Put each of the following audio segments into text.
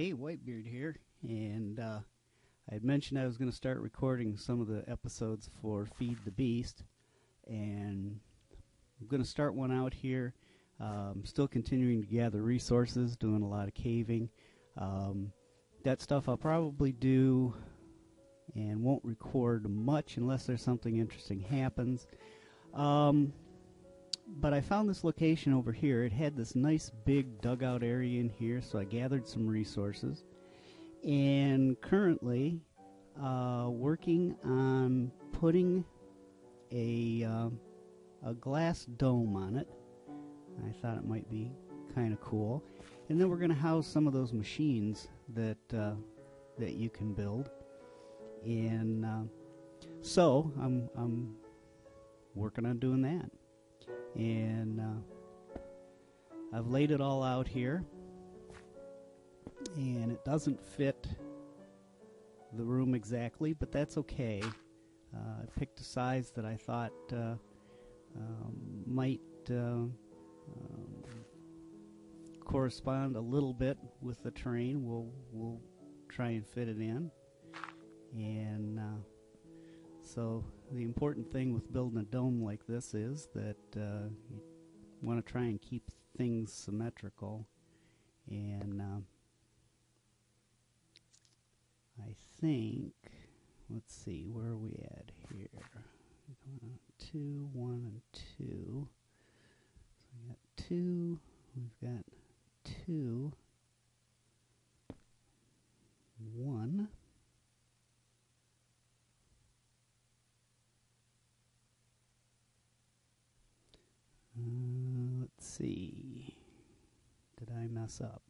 Hey, Whitebeard here, and I had mentioned I was going to start recording some of the episodes for Feed the Beast, and I'm going to start one out here. I'm still continuing to gather resources, doing a lot of caving. That stuff I'll probably do and won't record much unless there's something interesting happens. But I found this location over here. It had this nice big dugout area in here, so I gathered some resources. And currently working on putting a glass dome on it. I thought it might be kind of cool. And then we're going to house some of those machines that you can build. And so I'm working on doing that. And I've laid it all out here, and it doesn't fit the room exactly, but that's okay. I picked a size that I thought might correspond a little bit with the terrain. We'll try and fit it in, and so the important thing with building a dome like this is that you want to try and keep things symmetrical. And I think, let's see, where are we at here? 2, 1, and 2. So we got 2. We've got 2, 1. Let's see. Did I mess up?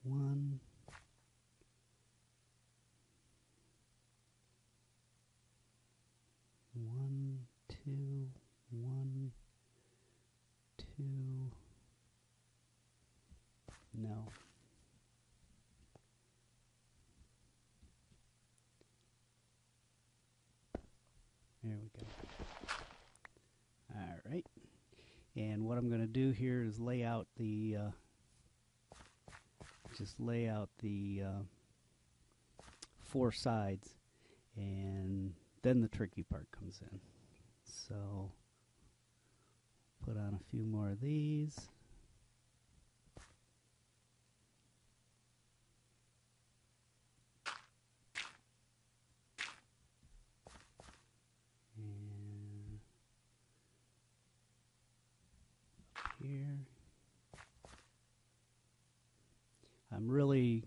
1. 1, 2, 1, 2. No. There we go. All right. And what I'm going to do here is lay out the four sides, and then the tricky part comes in. So put on a few more of these. Here. I'm really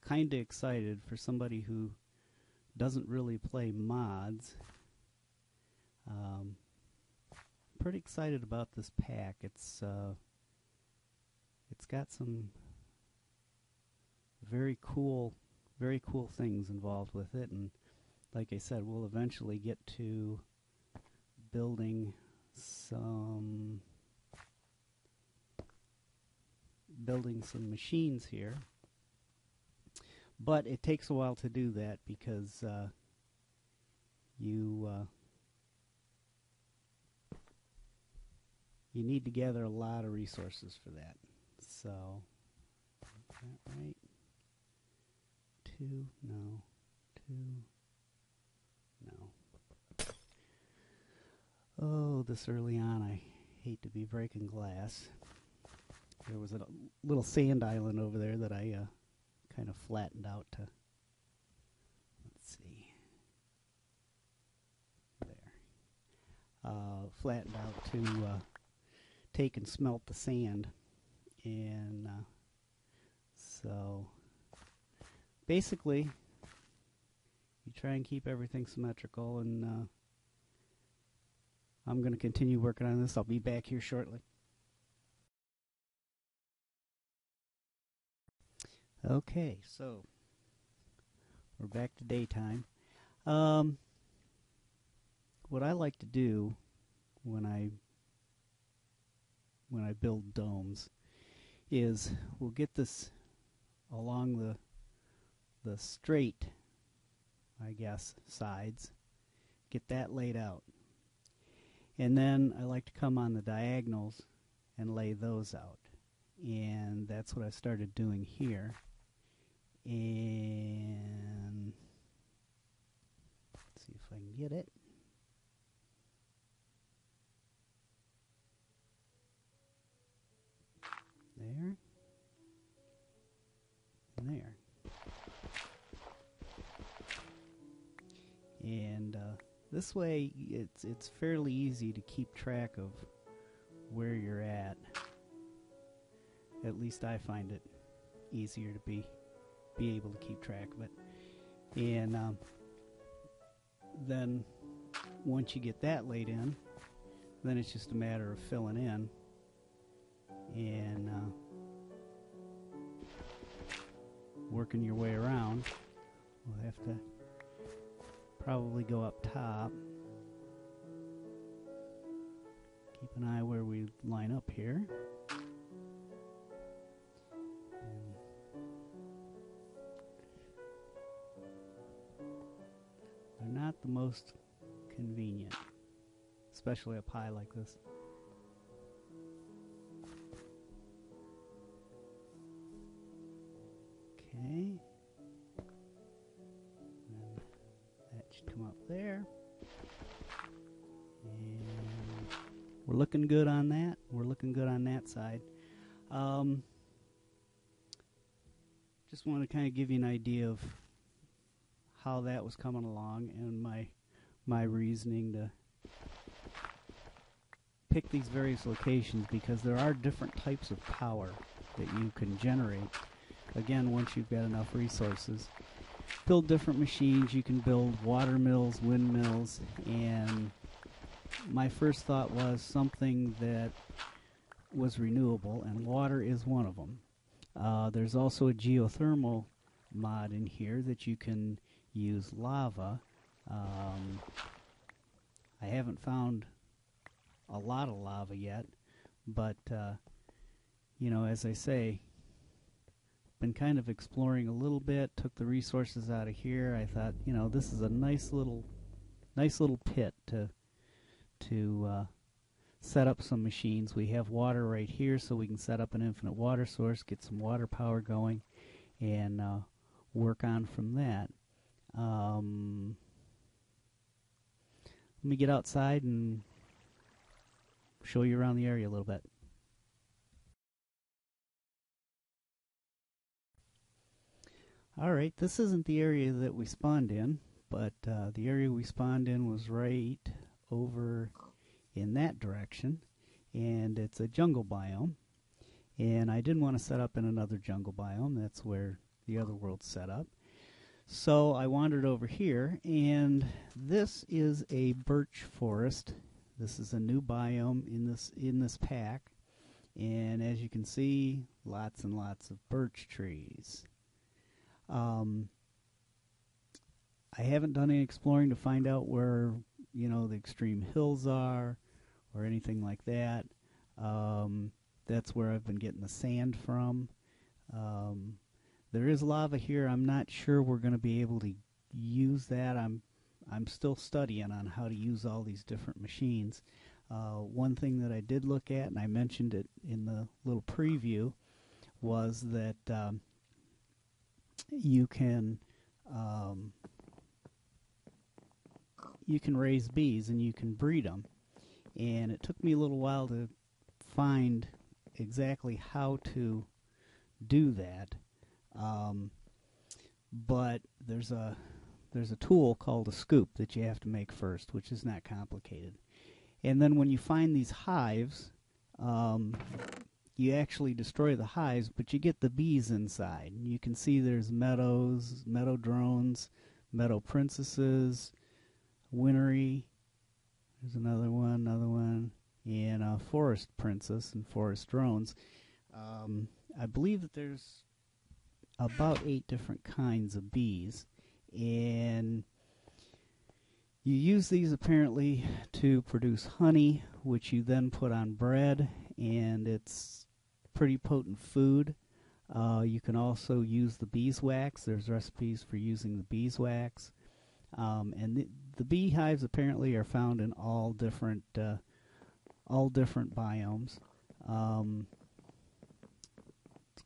kind of excited for somebody who doesn't really play mods. Pretty excited about this pack. It's got some very cool things involved with it, and like I said, we'll eventually get to building some machines here, but it takes a while to do that because you need to gather a lot of resources for that. So, is that right? 2, no, 2, no. Oh, this early on, I hate to be breaking glass. There was a little sand island over there that I kind of flattened out to, let's see, there. Flattened out to take and smelt the sand. And so basically, you try and keep everything symmetrical, and I'm going to continue working on this. I'll be back here shortly. Okay, so we're back to daytime. What I like to do when I build domes is we'll get this along the straight, I guess, sides, get that laid out. And then I like to come on the diagonals and lay those out. And that's what I started doing here. And let's see if I can get it. There. And there. And this way it's fairly easy to keep track of where you're at. At least I find it easier to be able to keep track of it. And then once you get that laid in, then it's just a matter of filling in and working your way around. We'll have to probably go up top. Keep an eye where we line up here. They're not the most convenient, especially up high like this. Okay. And that should come up there. And we're looking good on that. We're looking good on that side. Just want to kind of give you an idea of how that was coming along and my reasoning to pick these various locations, because there are different types of power that you can generate. Again, once you've got enough resources, build different machines. You can build water mills, windmills, and my first thought was something that was renewable, and water is one of them. There's also a geothermal mod in here that you can use lava. I haven't found a lot of lava yet, but you know, as I say, been kind of exploring a little bit, took the resources out of here. I thought, you know, this is a nice little pit to set up some machines. We have water right here, so we can set up an infinite water source, get some water power going, and work on from that. Let me get outside and show you around the area a little bit. Alright, this isn't the area that we spawned in, but the area we spawned in was right over in that direction, and it's a jungle biome, and I didn't want to set up in another jungle biome. That's where the other world's set up. So I wandered over here, and this is a birch forest. This is a new biome in this pack, and as you can see, lots and lots of birch trees. I haven't done any exploring to find out where, you know, the extreme hills are or anything like that. That's where I've been getting the sand from. There is lava here. I'm not sure we're going to be able to use that. I'm still studying on how to use all these different machines. One thing that I did look at, and I mentioned it in the little preview, was that you can raise bees and you can breed them. And it took me a little while to find exactly how to do that. But there's a tool called a scoop that you have to make first, which is not complicated. And then when you find these hives, you actually destroy the hives, but you get the bees inside. And you can see there's meadows, meadow drones, meadow princesses, wintery. There's another one, and a forest princess and forest drones. I believe that there's about 8 different kinds of bees, and you use these apparently to produce honey, which you then put on bread, and it's pretty potent food. You can also use the beeswax. There's recipes for using the beeswax. And the beehives apparently are found in all different biomes. Let's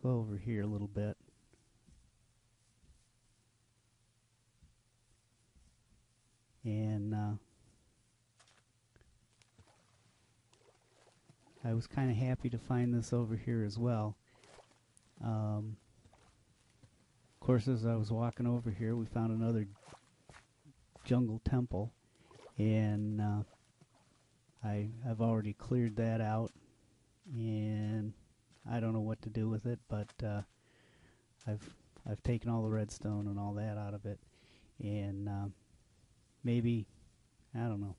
go over here a little bit. And I was kind of happy to find this over here as well. Of course, as I was walking over here, we found another jungle temple, and I've already cleared that out, and I don't know what to do with it, but I've taken all the redstone and all that out of it, and maybe, I don't know,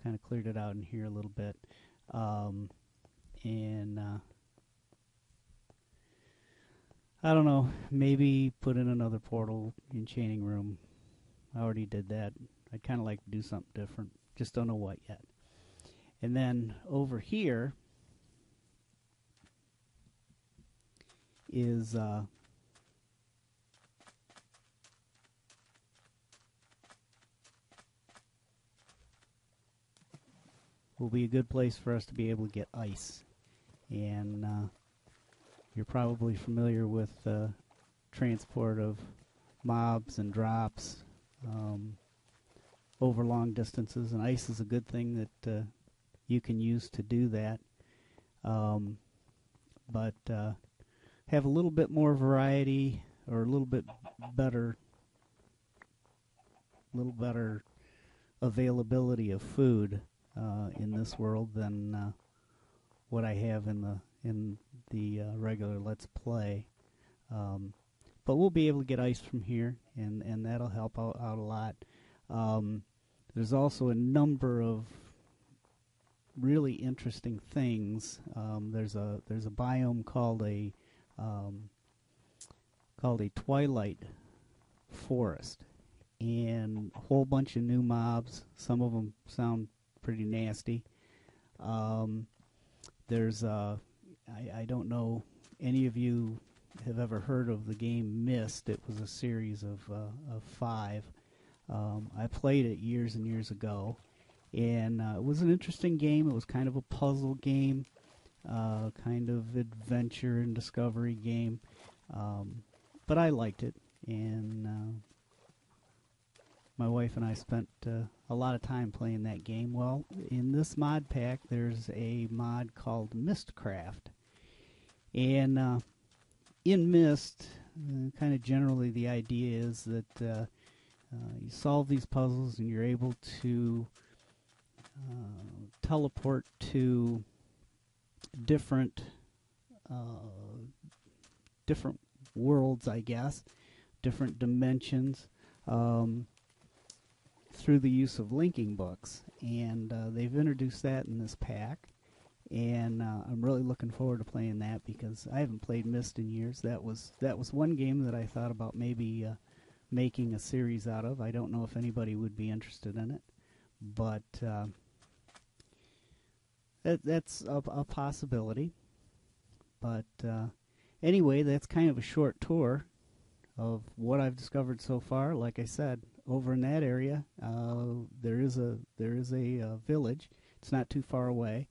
kind of cleared it out in here a little bit, and I don't know, maybe put in another portal enchanting room. I already did that. I'd kind of like to do something different. Just don't know what yet. And then over here is will be a good place for us to be able to get ice. And you're probably familiar with transport of mobs and drops over long distances, and ice is a good thing that you can use to do that. But have a little bit more variety, or a little better availability of food in this world than what I have in the regular Let's Play. But we'll be able to get ice from here, and that'll help out a lot. There's also a number of really interesting things. There's a biome called a Twilight Forest, and a whole bunch of new mobs. Some of them sound pretty nasty. There's I don't know any of you have ever heard of the game Myst. It was a series of 5. I played it years and years ago, and it was an interesting game. It was kind of a puzzle game, kind of adventure and discovery game, but I liked it, and my wife and I spent a lot of time playing that game. Well, in this mod pack, there's a mod called Mystcraft, and in Myst, kind of generally the idea is that you solve these puzzles and you're able to teleport to different worlds, I guess, different dimensions, through the use of linking books, and they've introduced that in this pack, and I'm really looking forward to playing that because I haven't played Myst in years. That was one game that I thought about maybe making a series out of. I don't know if anybody would be interested in it, but that's a possibility. But anyway, that's kind of a short tour of what I've discovered so far. Like I said, over in that area, there is a village. It's not too far away,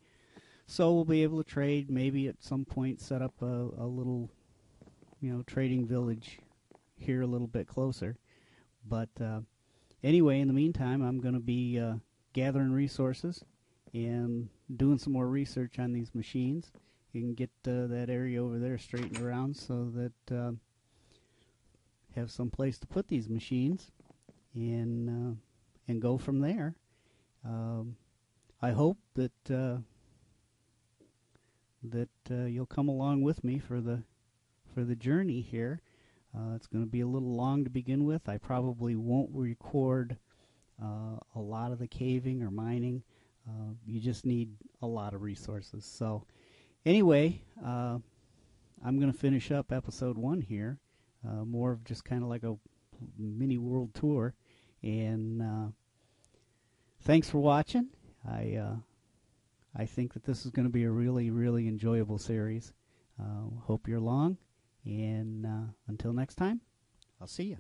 so we'll be able to trade. Maybe at some point, set up a little, trading village here a little bit closer. But anyway, in the meantime, I'm going to be gathering resources and doing some more research on these machines. You can get that area over there straightened around so that have some place to put these machines, and go from there. I hope that you'll come along with me for the journey here. It's going to be a little long to begin with. I probably won't record a lot of the caving or mining. You just need a lot of resources. So anyway, I'm going to finish up episode 1 here. More of just kind of like a mini world tour. And thanks for watching. I think that this is going to be a really, really enjoyable series. Hope you're along. And until next time, I'll see you.